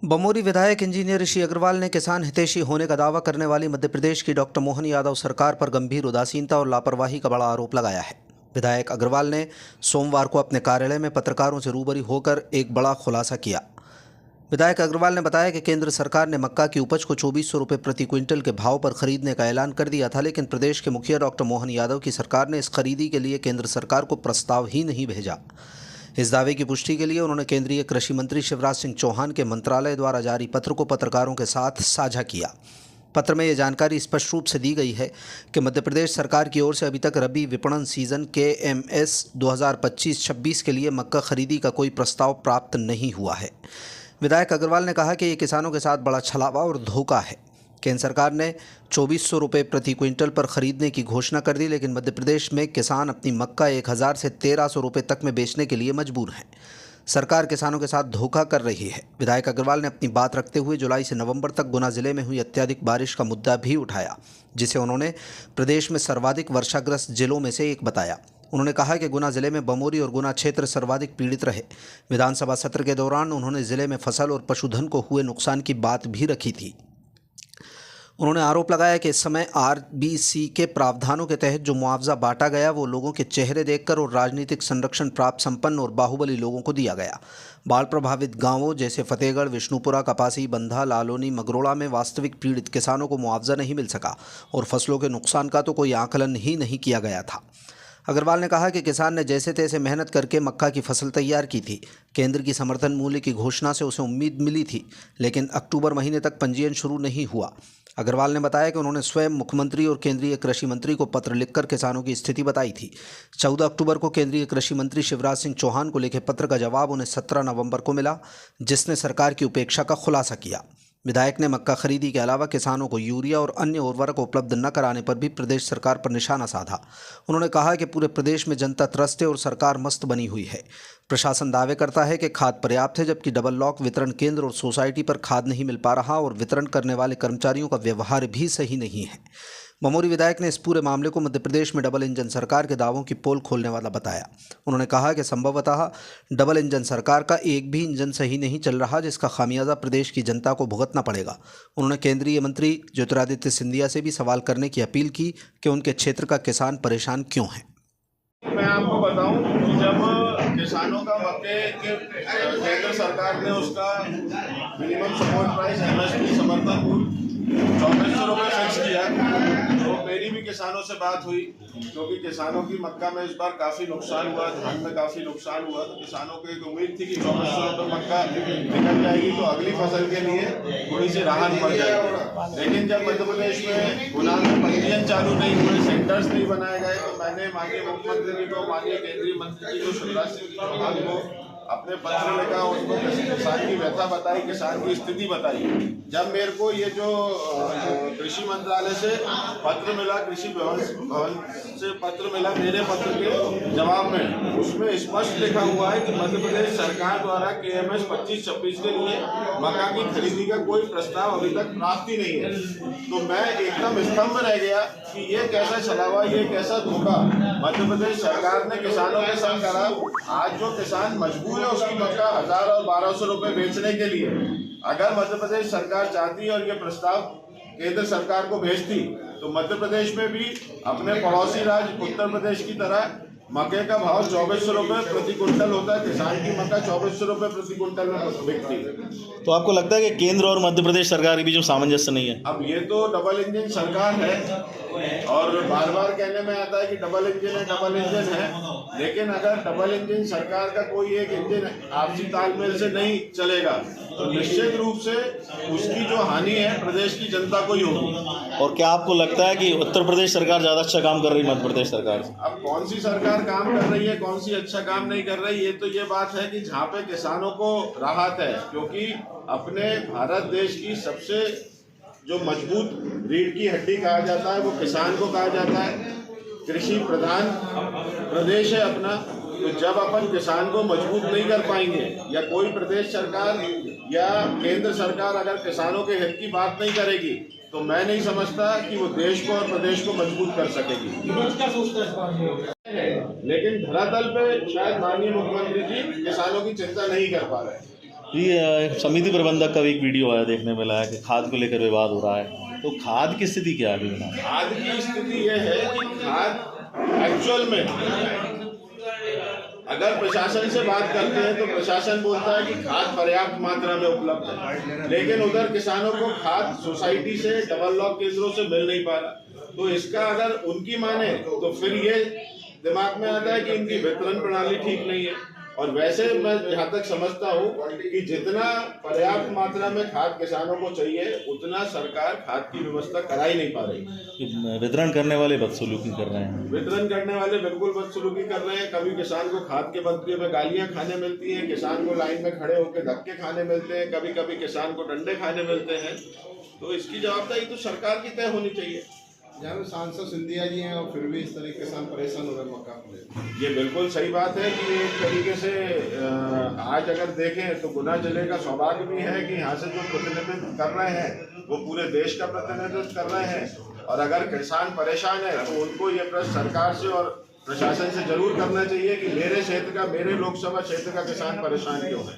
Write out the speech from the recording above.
बमोरी विधायक इंजीनियर ऋषि अग्रवाल ने किसान हितैषी होने का दावा करने वाली मध्य प्रदेश की डॉक्टर मोहन यादव सरकार पर गंभीर उदासीनता और लापरवाही का बड़ा आरोप लगाया है। विधायक अग्रवाल ने सोमवार को अपने कार्यालय में पत्रकारों से रूबरू होकर एक बड़ा खुलासा किया। विधायक अग्रवाल ने बताया कि केंद्र सरकार ने मक्का की उपज को 2400 रुपये प्रति क्विंटल के भाव पर खरीदने का ऐलान कर दिया था, लेकिन प्रदेश के मुखिया डॉक्टर मोहन यादव की सरकार ने इस खरीदी के लिए केंद्र सरकार को प्रस्ताव ही नहीं भेजा। इस दावे की पुष्टि के लिए उन्होंने केंद्रीय कृषि मंत्री शिवराज सिंह चौहान के मंत्रालय द्वारा जारी पत्र को पत्रकारों के साथ साझा किया। पत्र में यह जानकारी स्पष्ट रूप से दी गई है कि मध्य प्रदेश सरकार की ओर से अभी तक रबी विपणन सीजन KMS 2025-26 के लिए मक्का खरीदी का कोई प्रस्ताव प्राप्त नहीं हुआ है। विधायक अग्रवाल ने कहा कि ये किसानों के साथ बड़ा छलावा और धोखा है। केंद्र सरकार ने 2400 रुपये प्रति क्विंटल पर खरीदने की घोषणा कर दी, लेकिन मध्य प्रदेश में किसान अपनी मक्का 1000 से 1300 रुपये तक में बेचने के लिए मजबूर हैं। सरकार किसानों के साथ धोखा कर रही है। विधायक अग्रवाल ने अपनी बात रखते हुए जुलाई से नवंबर तक गुना जिले में हुई अत्यधिक बारिश का मुद्दा भी उठाया, जिसे उन्होंने प्रदेश में सर्वाधिक वर्षाग्रस्त जिलों में से एक बताया। उन्होंने कहा कि गुना जिले में बमोरी और गुना क्षेत्र सर्वाधिक पीड़ित रहे। विधानसभा सत्र के दौरान उन्होंने जिले में फसल और पशुधन को हुए नुकसान की बात भी रखी थी। उन्होंने आरोप लगाया कि इस समय RBC के प्रावधानों के तहत जो मुआवजा बांटा गया वो लोगों के चेहरे देखकर और राजनीतिक संरक्षण प्राप्त संपन्न और बाहुबली लोगों को दिया गया। बाढ़ प्रभावित गांवों जैसे फतेहगढ़, विष्णुपुरा, कपासी, बंधा, लालोनी, मगरोड़ा में वास्तविक पीड़ित किसानों को मुआवजा नहीं मिल सका और फसलों के नुकसान का तो कोई आकलन ही नहीं किया गया था। अग्रवाल ने कहा कि किसान ने जैसे तैसे मेहनत करके मक्का की फसल तैयार की थी। केंद्र की समर्थन मूल्य की घोषणा से उसे उम्मीद मिली थी, लेकिन अक्टूबर महीने तक पंजीयन शुरू नहीं हुआ। अग्रवाल ने बताया कि उन्होंने स्वयं मुख्यमंत्री और केंद्रीय कृषि मंत्री को पत्र लिखकर किसानों की स्थिति बताई थी। 14 अक्टूबर को केंद्रीय कृषि मंत्री शिवराज सिंह चौहान को लिखे पत्र का जवाब उन्हें 17 नवंबर को मिला, जिसने सरकार की उपेक्षा का खुलासा किया। विधायक ने मक्का खरीदी के अलावा किसानों को यूरिया और अन्य उर्वरक उपलब्ध न कराने पर भी प्रदेश सरकार पर निशाना साधा। उन्होंने कहा कि पूरे प्रदेश में जनता त्रस्त है और सरकार मस्त बनी हुई है। प्रशासन दावे करता है कि खाद पर्याप्त है, जबकि डबल लॉक वितरण केंद्र और सोसाइटी पर खाद नहीं मिल पा रहा और वितरण करने वाले कर्मचारियों का व्यवहार भी सही नहीं है। बमोरी विधायक ने इस पूरे मामले को मध्य प्रदेश में डबल इंजन सरकार के दावों की पोल खोलने वाला बताया। उन्होंने कहा कि संभवतः डबल इंजन सरकार का एक भी इंजन सही नहीं चल रहा, जिसका खामियाजा प्रदेश की जनता को भुगतना पड़ेगा। उन्होंने केंद्रीय मंत्री ज्योतिरादित्य सिंधिया से भी सवाल करने की अपील की कि उनके क्षेत्र का किसान परेशान क्यों है। मैं आपको बताऊं कि जब किसानों का मक्के के केंद्र सरकार ने उसका मिनिमम सपोर्ट प्राइस MSP समर्थन मूल्य 2400 रुपये फिक्स किया, तो मेरी भी किसानों से बात हुई, क्योंकि किसानों की मक्का में इस बार काफ़ी नुकसान हुआ, धान में काफ़ी नुकसान हुआ। तो किसानों को एक उम्मीद थी कि 2400 रुपये मक्का निकल जाएगी तो अगली फसल के लिए थोड़ी सी राहत पड़ जाएगी। लेकिन जब मध्य प्रदेश में गुना में पंजीयन चालू नहीं हुए, सेंटर्स नहीं बनाए गए, तो मैंने माननीय मुख्यमंत्री को, माननीय केंद्रीय मंत्री को, शिवराज सिंह चौहान को अपने पत्र लिखा, उनको किसान की व्यथा बताई, किसान की स्थिति बताई। जब मेरे को ये जो कृषि मंत्रालय से पत्र मिला, कृषि भवन से पत्र मिला मेरे पत्र के जवाब में, उसमें स्पष्ट लिखा हुआ है कि मध्य प्रदेश सरकार द्वारा KMS 25-26 के लिए मक्का की खरीदी का कोई प्रस्ताव अभी तक प्राप्त ही नहीं है। तो मैं एकदम स्तंभ रह गया कि ये कैसा छलावा, ये कैसा धोखा मध्य प्रदेश सरकार ने किसानों के संग करा। आज जो किसान मजबूर है उसकी मक्का 1000 और 1200 रुपये बेचने के लिए, अगर मध्य प्रदेश सरकार चाहती और ये प्रस्ताव केंद्र सरकार को भेजती, तो मध्य प्रदेश में भी अपने पड़ोसी राज्य उत्तर प्रदेश की तरह मक्के का भाव 2400 रुपये प्रति क्विंटल होता है। किसान की मक्का 2400 रुपये प्रति क्विंटल में बिकती है। तो आपको लगता है कि केंद्र और मध्य प्रदेश सरकार के बीच में सामंजस्य नहीं है? अब ये तो डबल इंजन सरकार है और बार बार कहने में आता है कि डबल इंजन है, लेकिन अगर डबल इंजन सरकार का कोई एक इंजन आपसी तालमेल से नहीं चलेगा तो निश्चित रूप से उसकी जो हानि है प्रदेश की जनता को ही होगी। और क्या आपको लगता है कि उत्तर प्रदेश सरकार ज़्यादा अच्छा काम कर रही है मध्य प्रदेश सरकार से? अब कौन सी सरकार काम कर रही है, कौन सी अच्छा काम नहीं कर रही, ये तो ये बात है कि जहाँ पे किसानों को राहत है, क्योंकि अपने भारत देश की सबसे जो मजबूत रीढ़ की हड्डी कहा जाता है वो किसान को कहा जाता है। कृषि प्रधान प्रदेश है अपना, तो जब अपन किसान को मजबूत नहीं कर पाएंगे या कोई प्रदेश सरकार या केंद्र सरकार अगर किसानों के हित की बात नहीं करेगी, तो मैं नहीं समझता कि वो देश को और प्रदेश को मजबूत कर सकेगी। लेकिन धरातल पे शायद माननीय मुख्यमंत्री जी किसानों की चिंता नहीं कर पा रहे हैं। ये समिति प्रबंधक का भी एक वीडियो आया, देखने में लाया कि खाद को लेकर विवाद हो रहा है, तो खाद की स्थिति क्या है अभी बना? खाद की स्थिति यह है कि खाद एक्चुअल में अगर प्रशासन से बात करते हैं तो प्रशासन बोलता है कि खाद पर्याप्त मात्रा में उपलब्ध है, लेकिन उधर किसानों को खाद सोसाइटी से डबल लॉक केंद्रों से मिल नहीं पा रहा। तो इसका अगर उनकी माने तो फिर ये दिमाग में आता है कि इनकी वितरण प्रणाली ठीक नहीं है। और वैसे मैं जहाँ तक समझता हूँ कि जितना पर्याप्त मात्रा में खाद किसानों को चाहिए उतना सरकार खाद की व्यवस्था करा ही नहीं पा रही। वितरण करने वाले बदसलूकी कर रहे हैं। वितरण करने वाले बिल्कुल बदसलूकी कर रहे हैं। कभी किसान को खाद के बदले में गालियां खाने मिलती हैं, किसान को लाइन में खड़े होकर धक्के खाने मिलते हैं, कभी कभी किसान को डंडे खाने मिलते हैं। तो इसकी जवाबदारी तो सरकार की तय होनी चाहिए। जहाँ सांसद सिंधिया जी हैं और फिर भी इस तरीके से किसान परेशान हो रहे मक्का को लेकर। ये बिल्कुल सही बात है कि एक तरीके से आज अगर देखें तो गुना जिले का सौभाग्य भी है कि यहाँ से जो प्रतिनिधित्व कर रहे हैं वो पूरे देश का प्रतिनिधित्व कर रहे हैं। और अगर किसान परेशान है तो उनको ये प्रश्न सरकार से और प्रशासन से जरूर करना चाहिए कि मेरे क्षेत्र का, मेरे लोकसभा क्षेत्र का किसान परेशान क्यों है।